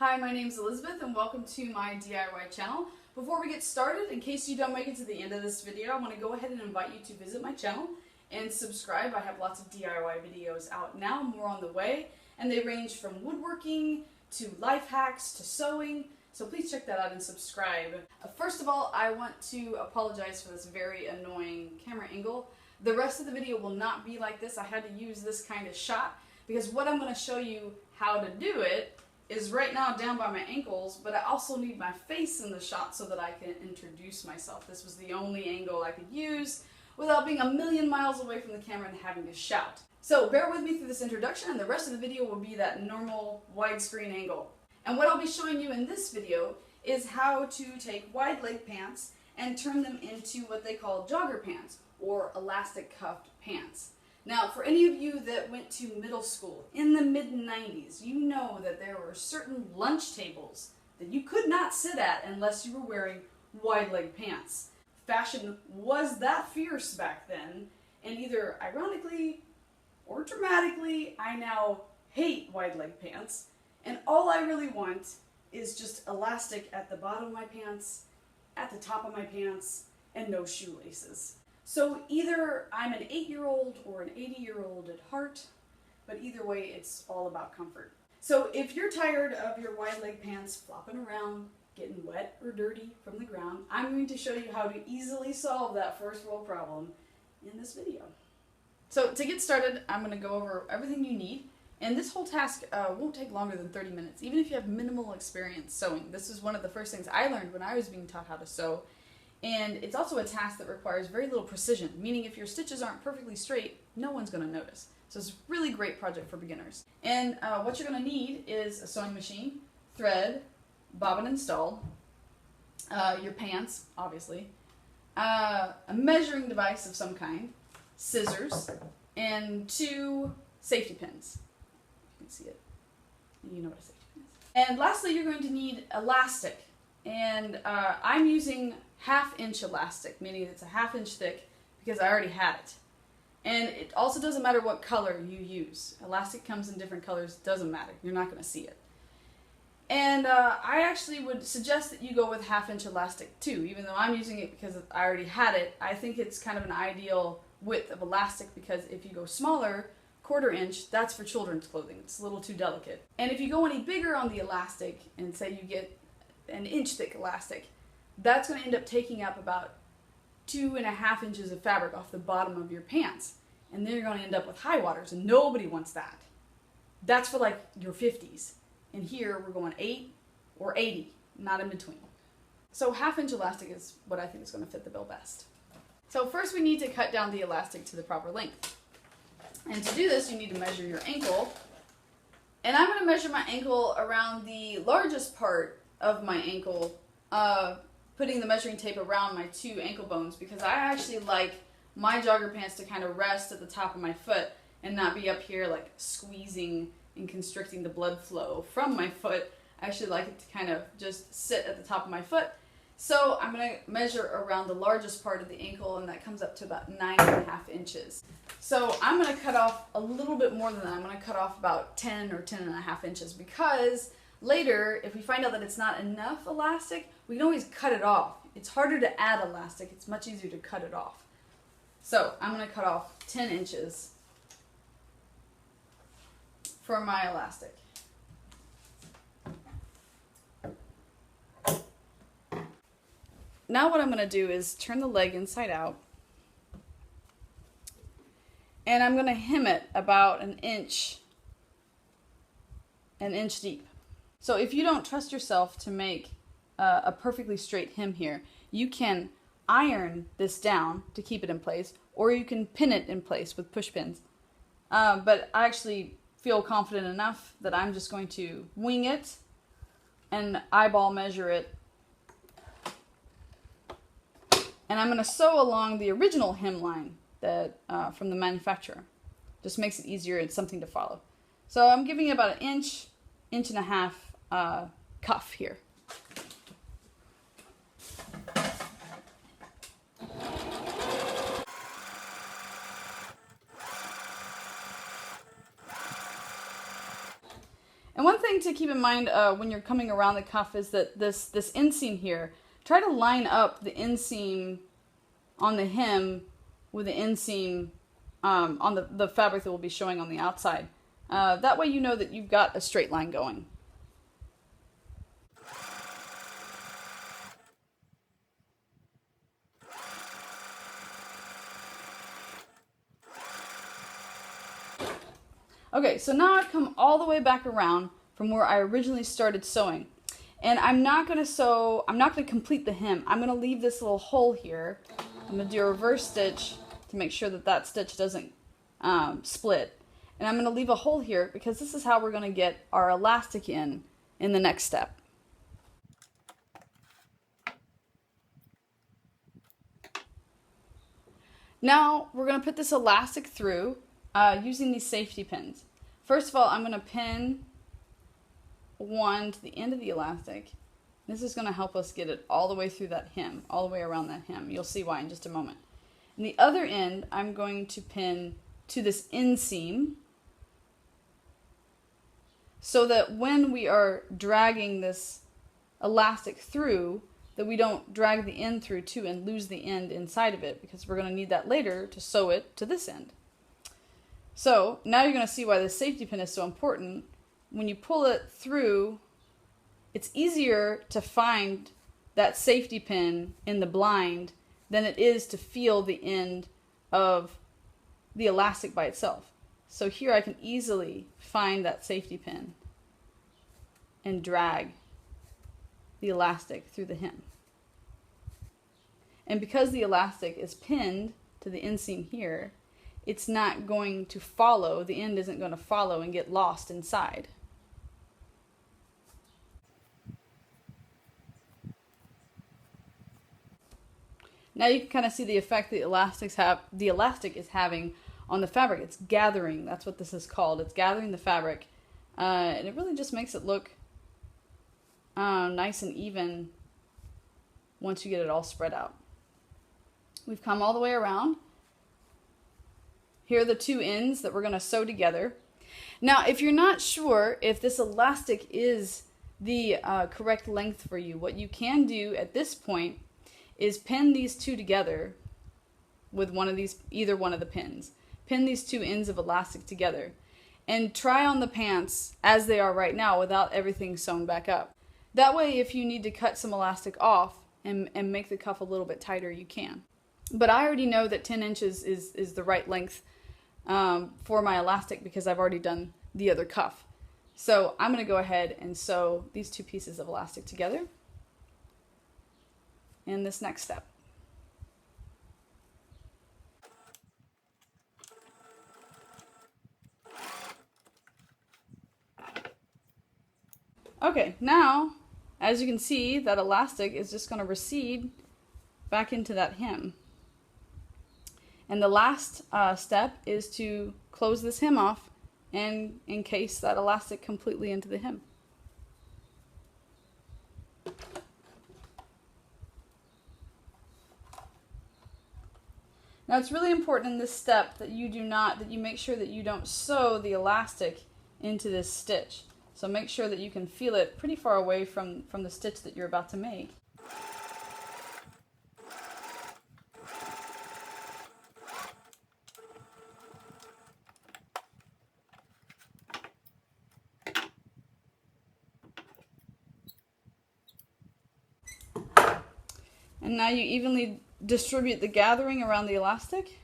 Hi, my name is Elizabeth and welcome to my DIY channel. Before we get started, in case you don't make it to the end of this video, I want to go ahead and invite you to visit my channel and subscribe. I have lots of DIY videos out now, more on the way, and they range from woodworking to life hacks to sewing, so please check that out and subscribe. First of all, I want to apologize for this very annoying camera angle. The rest of the video will not be like this. I had to use this kind of shot because what I'm going to show you how to do it is right now down by my ankles, but I also need my face in the shot so that I can introduce myself. This was the only angle I could use without being a million miles away from the camera and having to shout. So bear with me through this introduction, and the rest of the video will be that normal widescreen angle. And what I'll be showing you in this video is how to take wide leg pants and turn them into what they call jogger pants, or elastic cuffed pants. Now, for any of you that went to middle school in the mid-90s, you know that there were certain lunch tables that you could not sit at unless you were wearing wide leg pants. Fashion was that fierce back then, and either ironically or dramatically, I now hate wide leg pants, and all I really want is just elastic at the bottom of my pants, at the top of my pants, and no shoelaces. So either I'm an 8-year-old or an 80-year-old at heart, but either way, it's all about comfort. So if you're tired of your wide leg pants flopping around, getting wet or dirty from the ground, I'm going to show you how to easily solve that first world problem in this video. So to get started, I'm going to go over everything you need, and this whole task won't take longer than 30 minutes, even if you have minimal experience sewing. This is one of the first things I learned when I was being taught how to sew. And it's also a task that requires very little precision, meaning if your stitches aren't perfectly straight, no one's going to notice. So it's a really great project for beginners. And what you're going to need is a sewing machine, thread, bobbin installed, your pants, obviously, a measuring device of some kind, scissors, and 2 safety pins. You can see it. You know what a safety pin is. And lastly, you're going to need elastic. And I'm using 1/2 inch elastic, meaning it's a 1/2 inch thick because I already had it. And it also doesn't matter what color you use. Elastic comes in different colors, doesn't matter. You're not going to see it. And I actually would suggest that you go with 1/2 inch elastic too, even though I'm using it because I already had it. I think it's kind of an ideal width of elastic because if you go smaller, 1/4 inch, that's for children's clothing. It's a little too delicate. And if you go any bigger on the elastic and say you get an inch thick elastic, that's going to end up taking up about 2.5 inches of fabric off the bottom of your pants. And then you're going to end up with high waters, and nobody wants that. That's for like your 50s. And here we're going 8 or 80, not in between. So 1/2 inch elastic is what I think is going to fit the bill best. So first we need to cut down the elastic to the proper length. And to do this, you need to measure your ankle. And I'm going to measure my ankle around the largest part of my ankle, putting the measuring tape around my 2 ankle bones because I actually like my jogger pants to kind of rest at the top of my foot and not be up here like squeezing and constricting the blood flow from my foot. I actually like it to kind of just sit at the top of my foot. So I'm going to measure around the largest part of the ankle, and that comes up to about 9.5 inches. So I'm going to cut off a little bit more than that. I'm going to cut off about 10 or 10.5 inches because later, if we find out that it's not enough elastic, we can always cut it off. It's harder to add elastic. It's much easier to cut it off. So I'm going to cut off 10 inches for my elastic. Now what I'm going to do is turn the leg inside out, and I'm going to hem it about an inch deep. So if you don't trust yourself to make a perfectly straight hem here, you can iron this down to keep it in place, or you can pin it in place with push pins. But I actually feel confident enough that I'm just going to wing it and eyeball measure it. And I'm going to sew along the original hemline that from the manufacturer. Just makes it easier. It's something to follow. So I'm giving it about an inch and a half cuff here. And one thing to keep in mind when you're coming around the cuff is that this inseam here, try to line up the inseam on the hem with the inseam on the fabric that will be showing on the outside. That way you know that you've got a straight line going. Okay, so now I've come all the way back around from where I originally started sewing. And I'm not going to complete the hem. I'm going to leave this little hole here. I'm going to do a reverse stitch to make sure that that stitch doesn't split. And I'm going to leave a hole here because this is how we're going to get our elastic in the next step. Now we're going to put this elastic through using these safety pins. First of all, I'm going to pin one to the end of the elastic. This is going to help us get it all the way through that hem, all the way around that hem. You'll see why in just a moment. And the other end, I'm going to pin to this inseam so that when we are dragging this elastic through, that we don't drag the end through too and lose the end inside of it, because we're going to need that later to sew it to this end. So now you're going to see why this safety pin is so important. When you pull it through, it's easier to find that safety pin in the blind than it is to feel the end of the elastic by itself. So here I can easily find that safety pin and drag the elastic through the hem. And because the elastic is pinned to the inseam here, it's not going to follow, the end isn't going to follow and get lost inside. Now you can kind of see the effect the elastic is having on the fabric. It's gathering, that's what this is called. It's gathering the fabric, and it really just makes it look nice and even once you get it all spread out. We've come all the way around. Here are the two ends that we're going to sew together. Now, if you're not sure if this elastic is the correct length for you, what you can do at this point is pin these two together with one of these, either one of the pins. Pin these two ends of elastic together and try on the pants as they are right now without everything sewn back up. That way, if you need to cut some elastic off and make the cuff a little bit tighter, you can. But I already know that 10 inches is the right length for my elastic because I've already done the other cuff. So I'm going to go ahead and sew these two pieces of elastic together in this next step. Okay, now, as you can see, that elastic is just going to recede back into that hem. And the last step is to close this hem off and encase that elastic completely into the hem. Now it's really important in this step that you make sure that you don't sew the elastic into this stitch. So make sure that you can feel it pretty far away from the stitch that you're about to make. And now you evenly distribute the gathering around the elastic,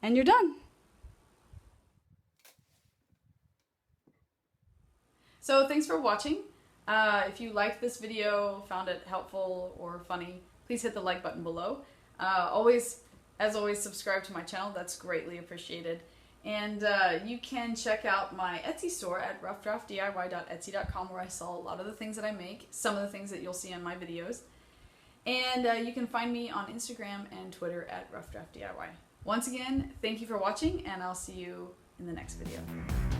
and you're done. So thanks for watching. If you liked this video, found it helpful or funny, please hit the like button below. As always, subscribe to my channel. That's greatly appreciated. And you can check out my Etsy store at RoughDraftDIY.etsy.com, where I sell a lot of the things that I make, some of the things that you'll see in my videos. And you can find me on Instagram and Twitter at RoughDraftDIY. Once again, thank you for watching, and I'll see you in the next video.